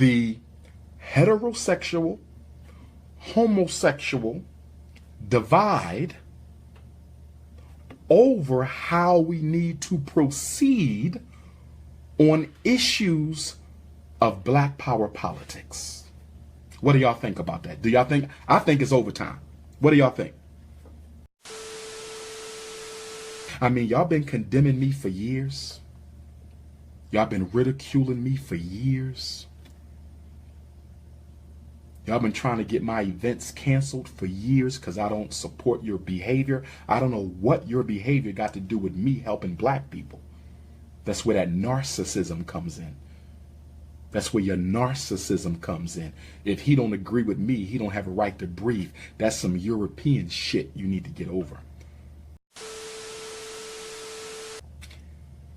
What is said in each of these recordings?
the heterosexual, homosexual divide over how we need to proceed on issues of black power politics. What do y'all think about that? Do y'all think? I think it's overtime. What do y'all think? I mean, y'all been condemning me for years. Y'all been ridiculing me for years. Y'all been trying to get my events canceled for years because I don't support your behavior. I don't know what your behavior got to do with me helping black people. That's where that narcissism comes in. That's where your narcissism comes in. If he don't agree with me, he don't have a right to breathe. That's some European shit you need to get over.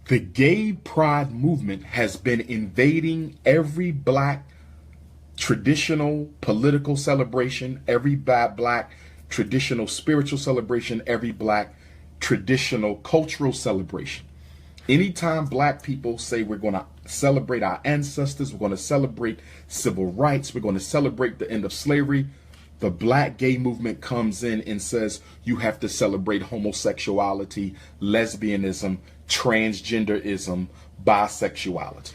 The gay pride movement has been invading every black traditional political celebration, every black traditional spiritual celebration, every black traditional cultural celebration. Anytime black people say we're going to celebrate our ancestors, we're going to celebrate civil rights, we're going to celebrate the end of slavery, the black gay movement comes in and says you have to celebrate homosexuality, lesbianism, transgenderism, bisexuality.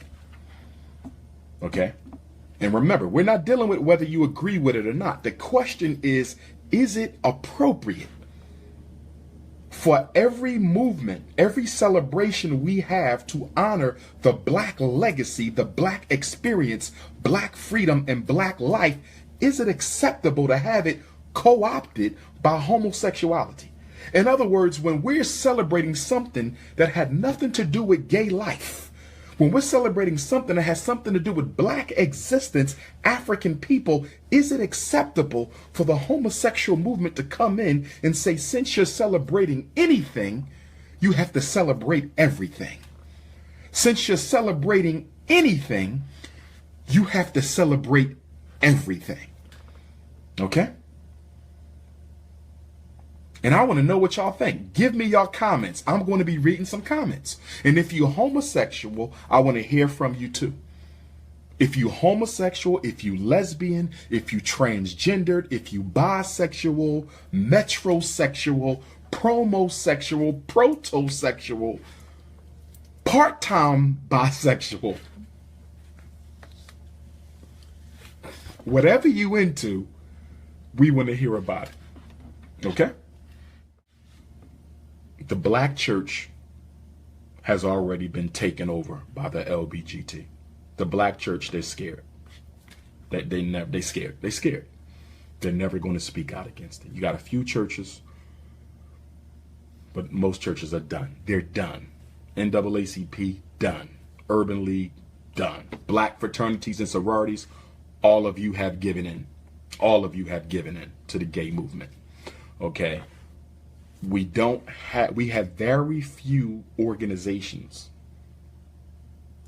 Okay? And remember, we're not dealing with whether you agree with it or not. The question is it appropriate for every movement, every celebration we have to honor the black legacy, the black experience, black freedom, and black life? Is it acceptable to have it co-opted by homosexuality? In other words, when we're celebrating something that had nothing to do with gay life, when we're celebrating something that has something to do with black existence, African people, is it acceptable for the homosexual movement to come in and say, since you're celebrating anything, you have to celebrate everything? Since you're celebrating anything, you have to celebrate everything. Okay? And I want to know what y'all think. Give me your comments. I'm going to be reading some comments. And if you're homosexual, I want to hear from you too. If you homosexual, if you lesbian, if you transgendered, if you bisexual, metrosexual, promosexual, protosexual, part-time bisexual, whatever you into, we want to hear about it. Okay? The black church has already been taken over by the LBGT. The black church, they're scared. They're scared. They're scared. They're never going to speak out against it. You got a few churches, but most churches are done. They're done. NAACP, done. Urban League, done. Black fraternities and sororities, all of you have given in. All of you have given in to the gay movement. Okay? We have very few organizations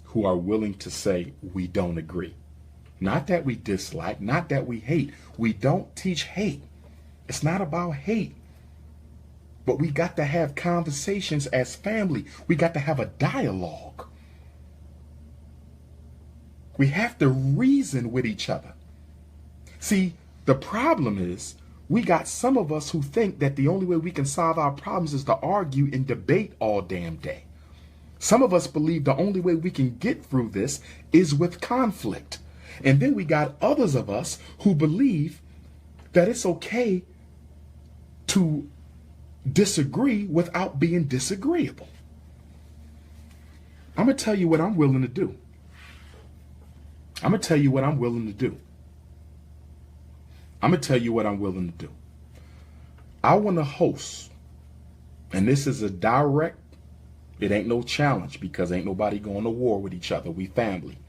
who are willing to say we don't agree. Not that we dislike, not that we hate. We don't teach hate. It's not about hate. But we got to have conversations as family. We got to have a dialogue. We have to reason with each other. See, the problem is we got some of us who think that the only way we can solve our problems is to argue and debate all damn day. Some of us believe the only way we can get through this is with conflict. And then we got others of us who believe that it's okay to disagree without being disagreeable. I'm going to tell you what I'm willing to do. I'm going to tell you what I'm willing to do. I'm going to tell you what I'm willing to do. I want to host, and this is a direct, it ain't no challenge because ain't nobody going to war with each other. We family.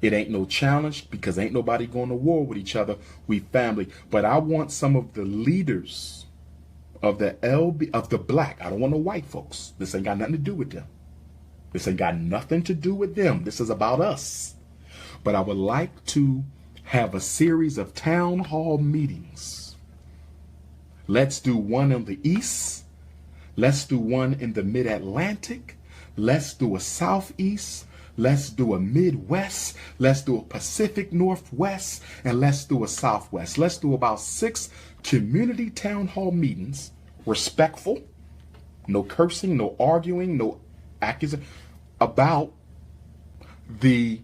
It ain't no challenge because ain't nobody going to war with each other. We family. But I want some of the leaders of the black. I don't want no white folks. This ain't got nothing to do with them. This ain't got nothing to do with them. This is about us. But I would like to have a series of town hall meetings. Let's do one in the East. Let's do one in the Mid-Atlantic. Let's do a Southeast. let's do a Midwest, let's do a Pacific Northwest, and let's do a Southwest. Let's do about 6 community town hall meetings, respectful, no cursing, no arguing, no accusation, about the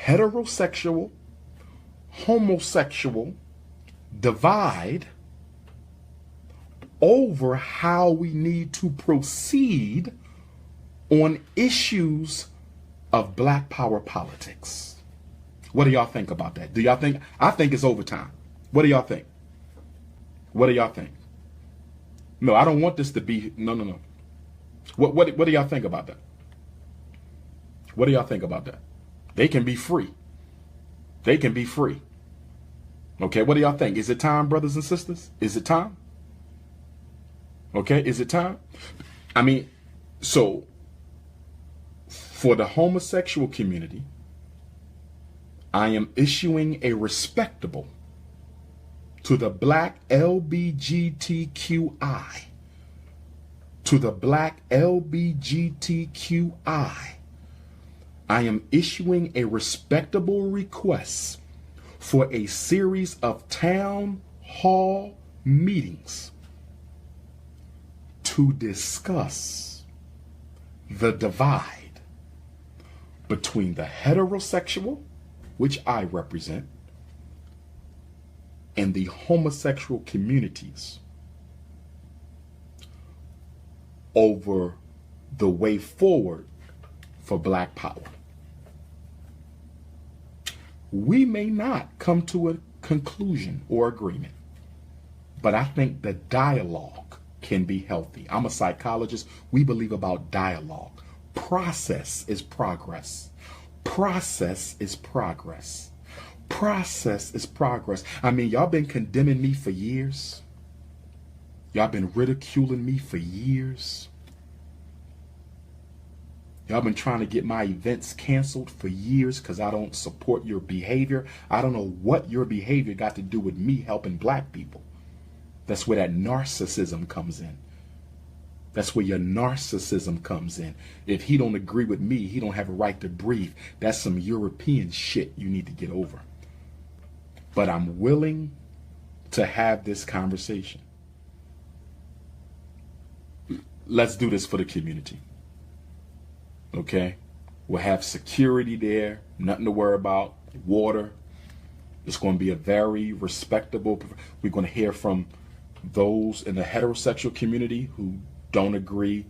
heterosexual, homosexual divide over how we need to proceed on issues of black power politics. What do y'all think about that? Do y'all think? I think it's overtime. What do y'all think? What do y'all think? No, I don't want this to be, no. What do y'all think about that? What do y'all think about that? They can be free. They can be free. Okay, what do y'all think? Is it time, brothers and sisters? Is it time? Okay, is it time? I mean, so for the homosexual community, I am issuing a respectable to the black LBGTQI. To the black LBGTQI. I am issuing a respectable request for a series of town hall meetings to discuss the divide between the heterosexual, which I represent, and the homosexual communities over the way forward for black power. We may not come to a conclusion or agreement, but I think the dialogue can be healthy. I'm a psychologist. We believe about dialogue. Process is progress. Process is progress. Process is progress. I mean, y'all been condemning me for years. Y'all been ridiculing me for years. Y'all been trying to get my events canceled for years because I don't support your behavior. I don't know what your behavior got to do with me helping black people. That's where that narcissism comes in. That's where your narcissism comes in. If he don't agree with me, he don't have a right to breathe. That's some European shit you need to get over. But I'm willing to have this conversation. Let's do this for the community. Okay? We'll have security there, nothing to worry about, water. It's going to be a very respectable, we're going to hear from those in the heterosexual community who don't agree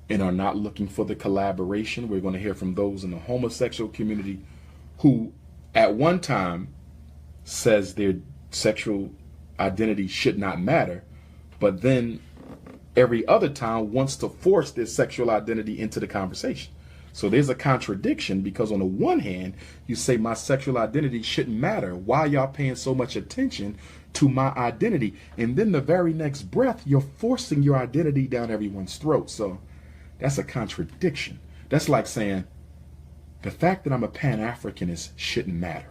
and are not looking for the collaboration. We're going to hear from those in the homosexual community who at one time says their sexual identity should not matter, but then every other time wants to force their sexual identity into the conversation. So there's a contradiction, because on the one hand, you say my sexual identity shouldn't matter. Why y'all paying so much attention to my identity? And then the very next breath, you're forcing your identity down everyone's throat. So that's a contradiction. That's like saying the fact that I'm a Pan-Africanist shouldn't matter.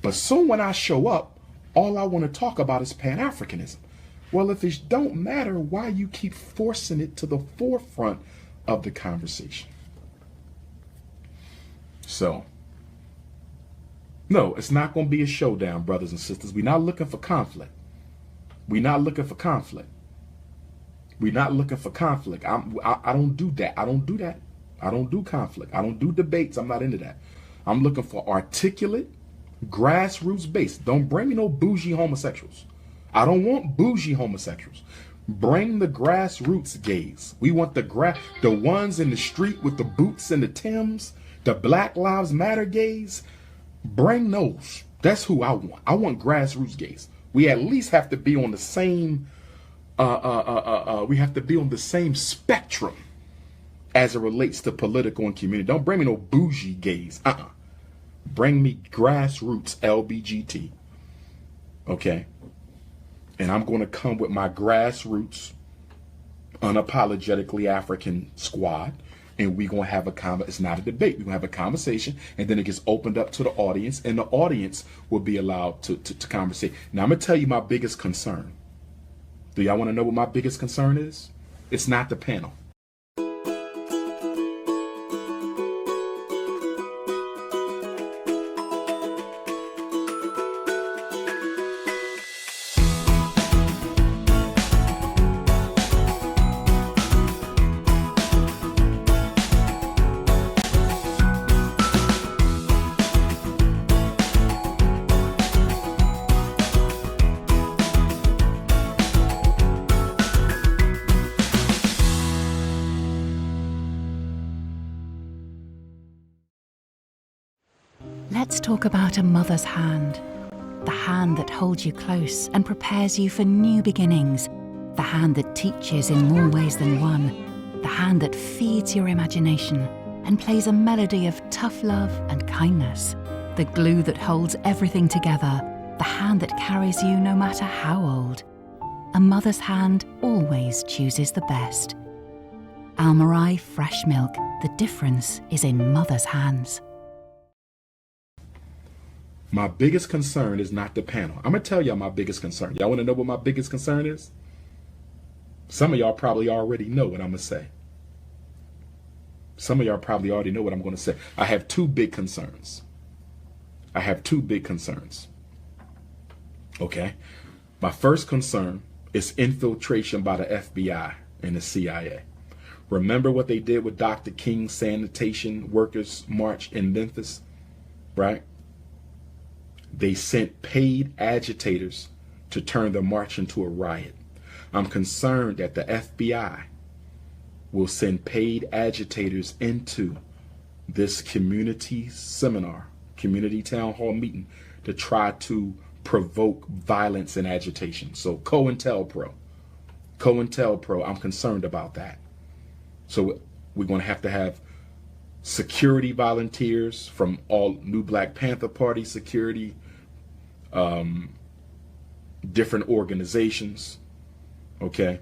But soon when I show up, all I want to talk about is Pan-Africanism. Well, if it don't matter, why you keep forcing it to the forefront of the conversation? So, no, it's not going to be a showdown, brothers and sisters. We're not looking for conflict. We're not looking for conflict. We're not looking for conflict. I don't do that. I don't do that. I don't do conflict. I don't do debates. I'm not into that. I'm looking for articulate, grassroots based. Don't bring me no bougie homosexuals. I don't want bougie homosexuals. Bring the grassroots gays. We want the ones in the street with the boots and the Timbs, the Black Lives Matter gays. Bring those. That's who I want. I want grassroots gays. We at least have to be on the same we have to be on the same spectrum as it relates to political and community. Don't bring me no bougie gays. Bring me grassroots LBGT. Okay? And I'm going to come with my grassroots, unapologetically African squad. And we're going to have it's not a debate. We're going to have a conversation, and then it gets opened up to the audience, and the audience will be allowed to conversate. Now, I'm going to tell you my biggest concern. Do y'all want to know what my biggest concern is? It's not the panel. Let's talk about a mother's hand. The hand that holds you close and prepares you for new beginnings. The hand that teaches in more ways than one. The hand that feeds your imagination and plays a melody of tough love and kindness. The glue that holds everything together. The hand that carries you no matter how old. A mother's hand always chooses the best. Almarai Fresh Milk. The difference is in mother's hands. My biggest concern is not the panel. I'm going to tell y'all my biggest concern. Y'all want to know what my biggest concern is? Some of y'all probably already know what I'm going to say. Some of y'all probably already know what I'm going to say. I have two big concerns. Okay? My first concern is infiltration by the FBI and the CIA. Remember what they did with Dr. King's sanitation workers march in Memphis, right? They sent paid agitators to turn the march into a riot. I'm concerned that the FBI will send paid agitators into this community seminar, community town hall meeting, to try to provoke violence and agitation. So COINTELPRO, I'm concerned about that. So we're going to have security volunteers from all New Black Panther Party security, different organizations. Okay.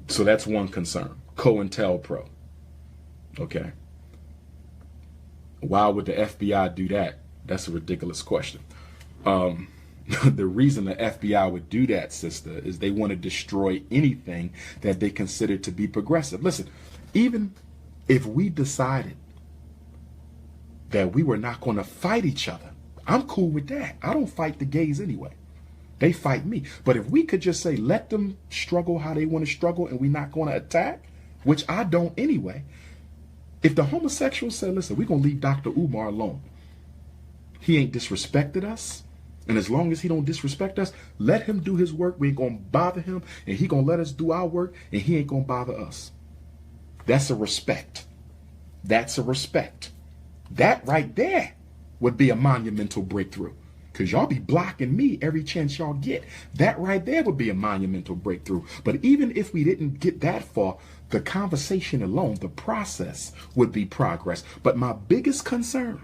So that's one concern. COINTELPRO. Okay. Why would the FBI do that? That's a ridiculous question. The reason the FBI would do that, sister, is they want to destroy anything that they consider to be progressive. Listen, even if we decided that we were not going to fight each other, I'm cool with that. I don't fight the gays anyway. They fight me. But if we could just say, let them struggle how they want to struggle and we're not going to attack, which I don't anyway. If the homosexuals say, listen, we're going to leave Dr. Umar alone. He ain't disrespected us. And as long as he don't disrespect us, let him do his work. We ain't going to bother him. And he going to let us do our work. And he ain't going to bother us. That's a respect. That's a respect. That right there would be a monumental breakthrough. Because y'all be blocking me every chance y'all get. That right there would be a monumental breakthrough. But even if we didn't get that far, the conversation alone, the process would be progress. But my biggest concern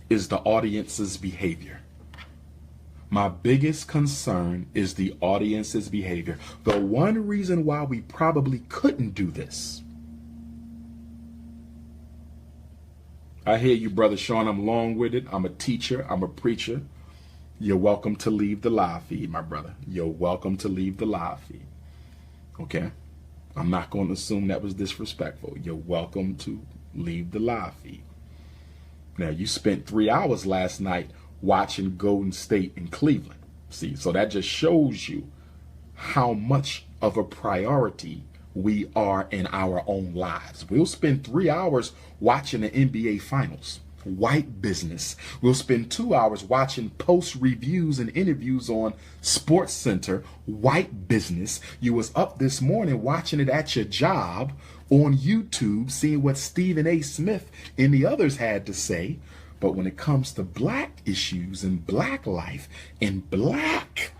is the audience's behavior. My biggest concern is the audience's behavior. The one reason why we probably couldn't do this. I hear you, Brother Sean. I'm long-winded. I'm a teacher. I'm a preacher. You're welcome to leave the live feed, my brother. You're welcome to leave the live feed. Okay? I'm not going to assume that was disrespectful. You're welcome to leave the live feed. Now, you spent 3 hours last night watching Golden State in Cleveland. See, so that just shows you how much of a priority we are in our own lives. We'll spend 3 hours watching the NBA Finals. White business. We'll spend 2 hours watching post reviews and interviews on Sports Center. White business. You was up this morning watching it at your job on YouTube, seeing what Stephen A. Smith and the others had to say. But when it comes to black issues and black life and black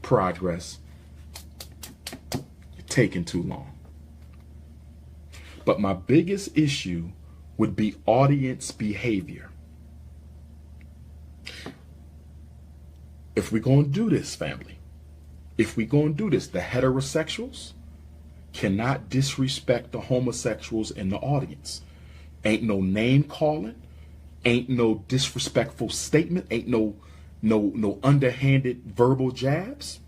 progress, you're taking too long. But my biggest issue would be audience behavior. If we're going to do this, family, if we're going to do this, the heterosexuals cannot disrespect the homosexuals in the audience. Ain't no name calling, ain't no disrespectful statement, ain't no underhanded verbal jabs.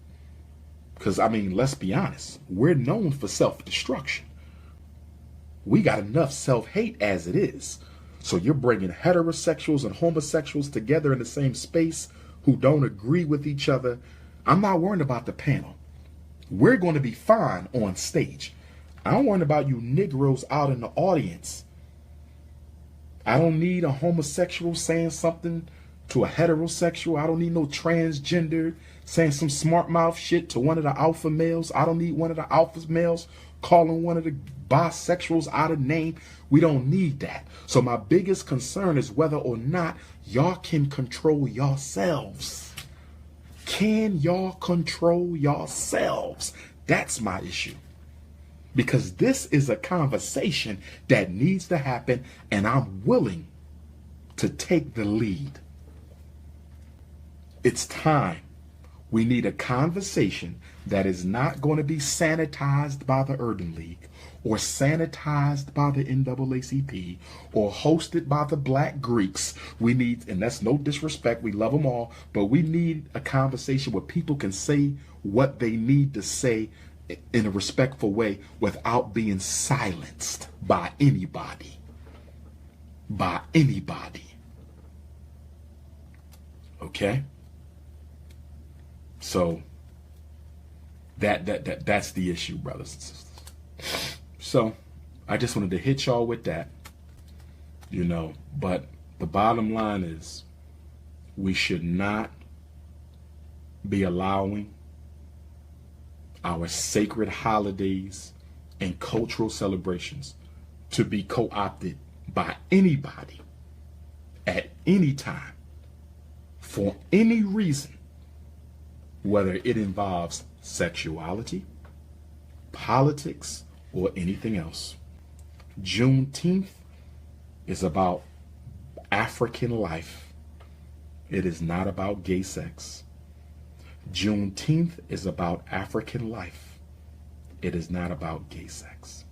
Because, I mean, let's be honest, we're known for self-destruction. We got enough self-hate as it is. So you're bringing heterosexuals and homosexuals together in the same space who don't agree with each other. I'm not worried about the panel. We're going to be fine on stage. I'm worried about you Negroes out in the audience. I don't need a homosexual saying something to a heterosexual. I don't need no transgender saying some smart mouth shit to one of the alpha males. I don't need one of the alpha males calling one of the bisexuals out of name. We don't need that. So my biggest concern is whether or not y'all can control yourselves. Can y'all control yourselves? That's my issue. Because this is a conversation that needs to happen, and I'm willing to take the lead. It's time. We need a conversation that is not going to be sanitized by the Urban League or sanitized by the NAACP or hosted by the Black Greeks. We need, and that's no disrespect, we love them all, but we need a conversation where people can say what they need to say in a respectful way without being silenced by anybody. By anybody. Okay? So that's the issue, brothers and sisters. So I just wanted to hit y'all with that, but the bottom line is we should not be allowing our sacred holidays and cultural celebrations to be co-opted by anybody at any time for any reason, whether it involves sexuality, politics, or anything else. Juneteenth is about African life. It is not about gay sex. Juneteenth is about African life. It is not about gay sex.